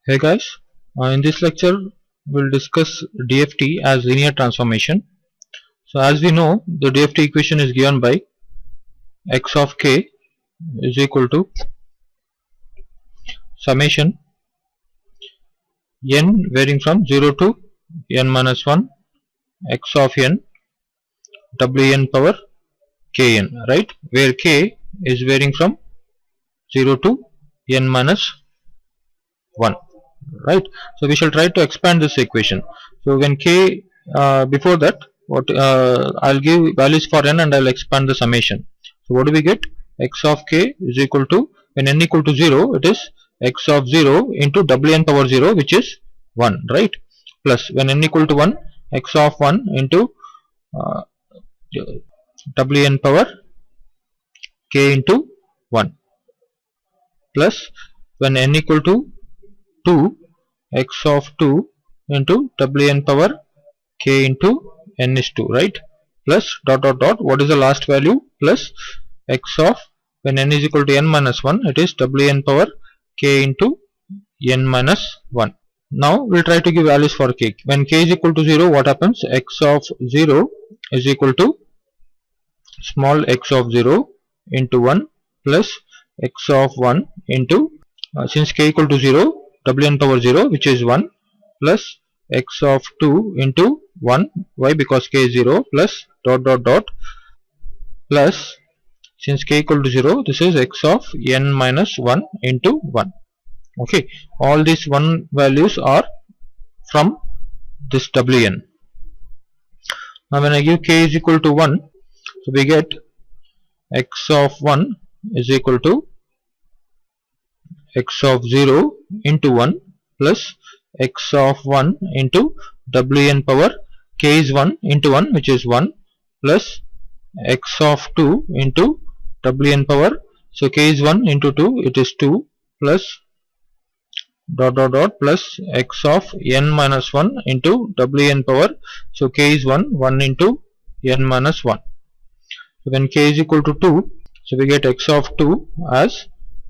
Hey guys, in this lecture we'll discuss DFT as linear transformation. So as we know, the DFT equation is given by x of k is equal to summation n varying from 0 to n minus 1 x of n wn power kn, right, where k is varying from 0 to n minus 1. Right, so we shall try to expand this equation. So when k before that, what I'll give values for n and I'll expand the summation. So what do we get? X of k is equal to, when n equal to 0, it is x of 0 into wn power 0, which is 1, right, plus when n equal to 1, x of 1 into wn power k into 1, plus when n equal to 2, x of 2 into wn power k into n is 2, right, plus dot dot dot, what is the last value, plus x of, when n is equal to n minus 1, it is wn power k into n minus 1. Now we'll try to give values for k. When k is equal to 0, what happens? X of 0 is equal to small x of 0 into 1 plus x of 1 into, since k equal to 0, wn power 0, which is 1, plus x of 2 into 1. Why? Because k is 0, plus dot dot dot, plus since k equal to 0, this is x of n minus 1 into 1. Okay, all these 1 values are from this wn. Now when I give k is equal to 1, so we get x of 1 is equal to x of 0 into 1 plus x of 1 into wn power k is 1 into 1, which is 1, plus x of 2 into wn power, so k is 1 into 2, it is 2, plus dot dot dot, plus x of n minus 1 into wn power, so k is 1, 1 into n minus 1. So when k is equal to 2, so we get x of 2 as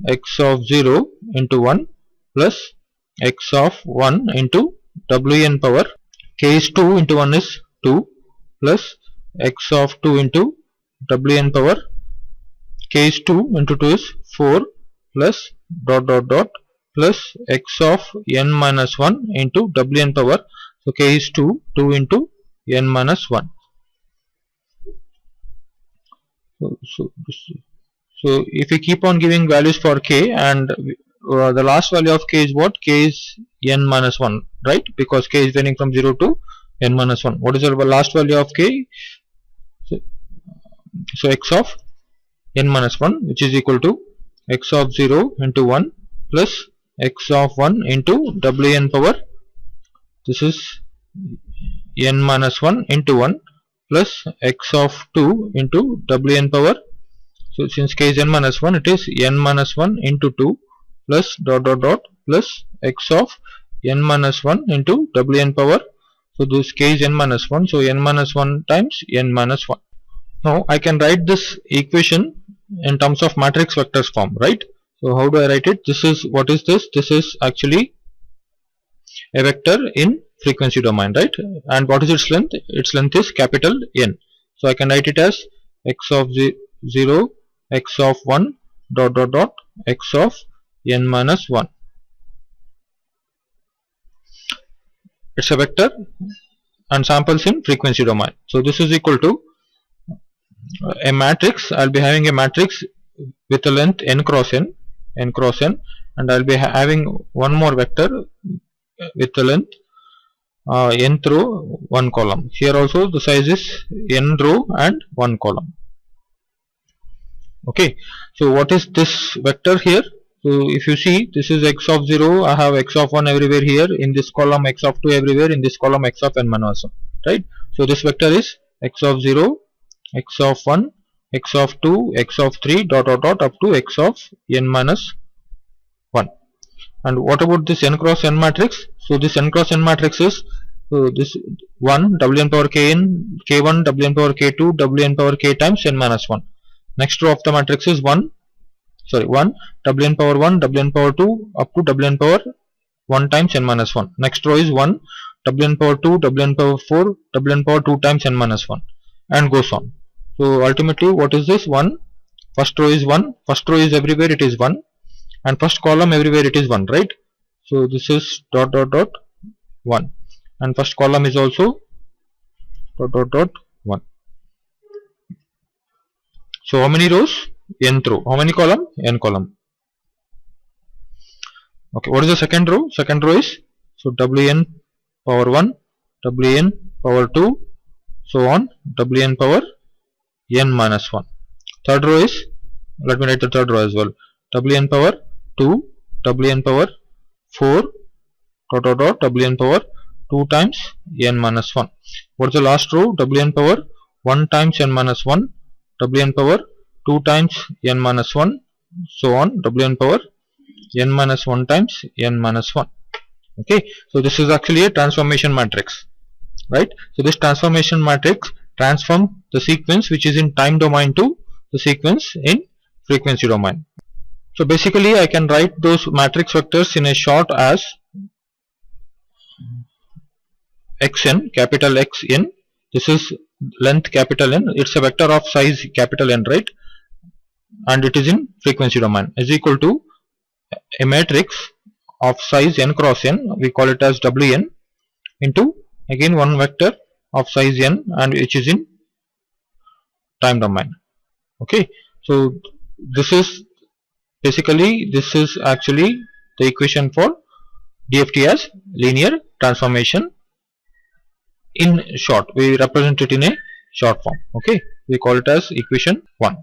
x of 0 into 1 plus x of 1 into wn power, k is 2 into 1 is 2, plus x of 2 into wn power, k is 2 into 2 is 4, plus dot dot dot, plus x of n minus 1 into wn power, so k is 2, 2 into n minus 1. So if we keep on giving values for k, and the last value of k is what? K is n minus 1, right, because k is varying from 0 to n minus 1. What is the last value of k? So x of n minus 1, which is equal to x of 0 into 1 plus x of 1 into wn power, this is n minus 1 into 1 plus x of 2 into wn power, so since k is n minus 1, it is n minus 1 into 2 plus dot dot dot, plus x of n minus 1 into wn power, so this k is n minus 1, so n minus 1 times n minus 1. Now I can write this equation in terms of matrix vectors form, right? So how do I write it? This is, what is this? This is actually a vector in frequency domain, right? And what is its length? Its length is capital N. So I can write it as x of 0, x of 1, dot dot dot, x of n minus 1. It's a vector and samples in frequency domain. So this is equal to a matrix. I'll be having a matrix with a length n cross n, and I'll be having one more vector with the length nth row, 1 column. Here also the size is n row and 1 column. Okay, so what is this vector here? So if you see, this is x of 0, I have x of 1 everywhere here, in this column x of 2 everywhere, in this column x of n minus 1, right? So this vector is x of 0, x of 1, x of 2, x of 3, dot dot dot, up to x of n minus 1. And what about this n cross n matrix? So this n cross n matrix is this 1 wn power kn, k1, wn power k2, wn power k times n minus 1. Next row of the matrix is 1 wn power 1, wn power 2, up to wn power 1 times n minus 1. Next row is 1, wn power 2, wn power 4, wn power 2 times n minus 1, and goes on. So ultimately what is this? 1, first row is 1, first row is everywhere it is 1, and first column everywhere it is 1, right? So this is dot dot dot 1, and first column is also dot dot dot 1. So how many rows? Nth row. How many column? N column. Okay, what is the second row? Second row is, so wn power 1, wn power 2, so on, wn power n minus 1. Third row is, let me write the third row as well, wn power 2, wn power 4, dot dot dot, wn power 2 times n minus 1. What is the last row? wn power 1 times n minus 1, wn power 2 times n minus 1, so on, wn power n minus 1 times n minus 1. Okay, so this is actually a transformation matrix, right? So this transformation matrix transform the sequence which is in time domain to the sequence in frequency domain. So basically I can write those matrix vectors in a short as xn, capital Xn. This is length capital N, it's a vector of size capital N, right? And it is in frequency domain, is equal to a matrix of size n cross n, we call it as Wn, into again one vector of size n and which is in time domain. Okay, so this is basically, this is actually the equation for DFT as linear transformation. In short, we represent it in a short form. Okay, we call it as equation 1.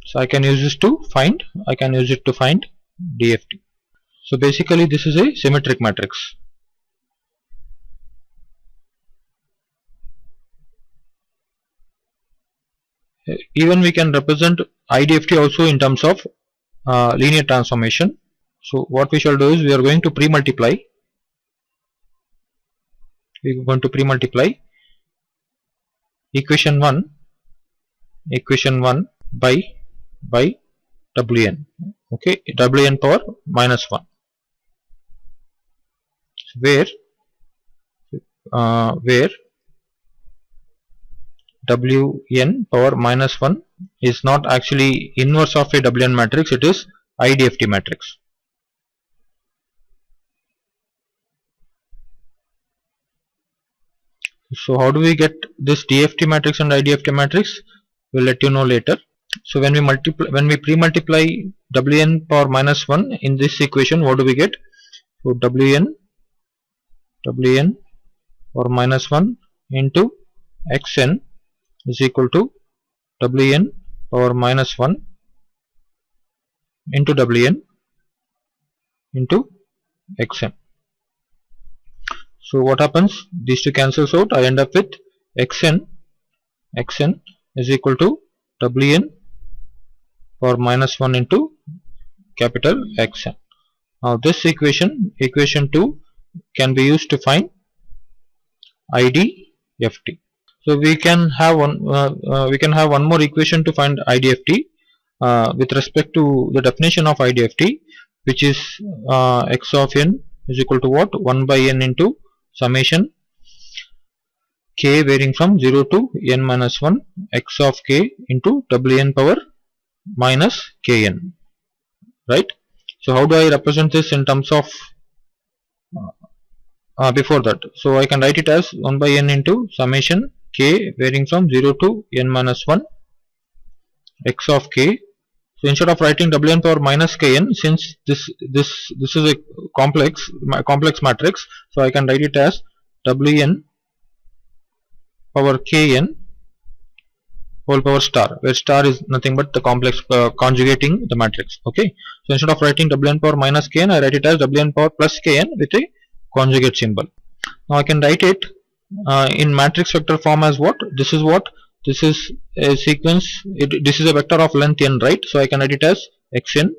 So I can use this to find, I can use it to find DFT. So basically this is a symmetric matrix. Even we can represent IDFT also in terms of linear transformation. So what we shall do is, we are going to pre-multiply. We are going to pre-multiply equation 1 by Wn. Okay, Wn power minus 1, where Wn power minus 1 is not actually inverse of a Wn matrix, it is IDFT matrix. So how do we get this DFT matrix and IDFT matrix? We'll let you know later. So when we pre-multiply Wn power minus 1 in this equation, what do we get? So Wn power minus 1 into Xn is equal to Wn power minus 1 into Wn into Xn. So what happens? These two cancels out. I end up with Xn is equal to Wn power minus 1 into capital Xn. Now this equation 2 can be used to find IDFT. So we can have one more equation to find IDFT with respect to the definition of IDFT, which is x of n is equal to what? 1 by n into summation k varying from 0 to n minus 1 x of k into Wn power minus kn, right? So how do I represent this in terms of before that? So I can write it as 1 by n into summation k varying from 0 to n minus 1 x of k. So instead of writing Wn power minus kn, since this is a complex matrix, so I can write it as Wn power kn whole power star, where star is nothing but the complex conjugating the matrix. Okay, so instead of writing Wn power minus kn, I write it as Wn power plus kn with a conjugate symbol. Now I can write it in matrix vector form as what? This is what? This is a sequence, this is a vector of length n, right? So I can write it as xn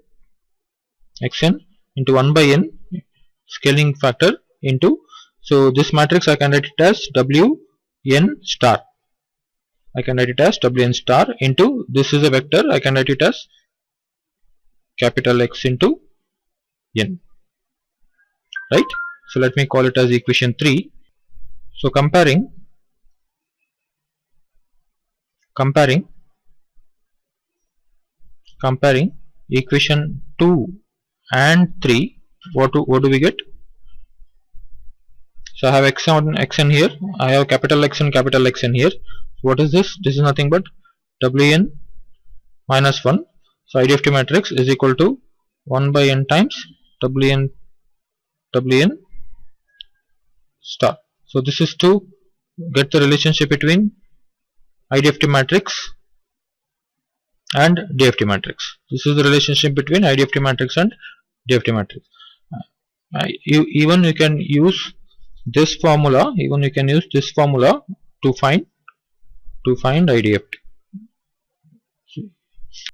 into 1 by n scaling factor into, so this matrix I can write it as Wn star. I can write it as Wn star into, this is a vector, I can write it as capital X into n, right? So let me call it as equation 3. So comparing equation 2 and 3, what do we get? So I have xn here, I have capital X and capital X in here. What is this? This is nothing but Wn minus 1. So IDFT matrix is equal to 1 by n times Wn star. So this is to get the relationship between IDFT matrix and DFT matrix. This is the relationship between IDFT matrix and DFT matrix. Even you can use this formula. To find IDFT.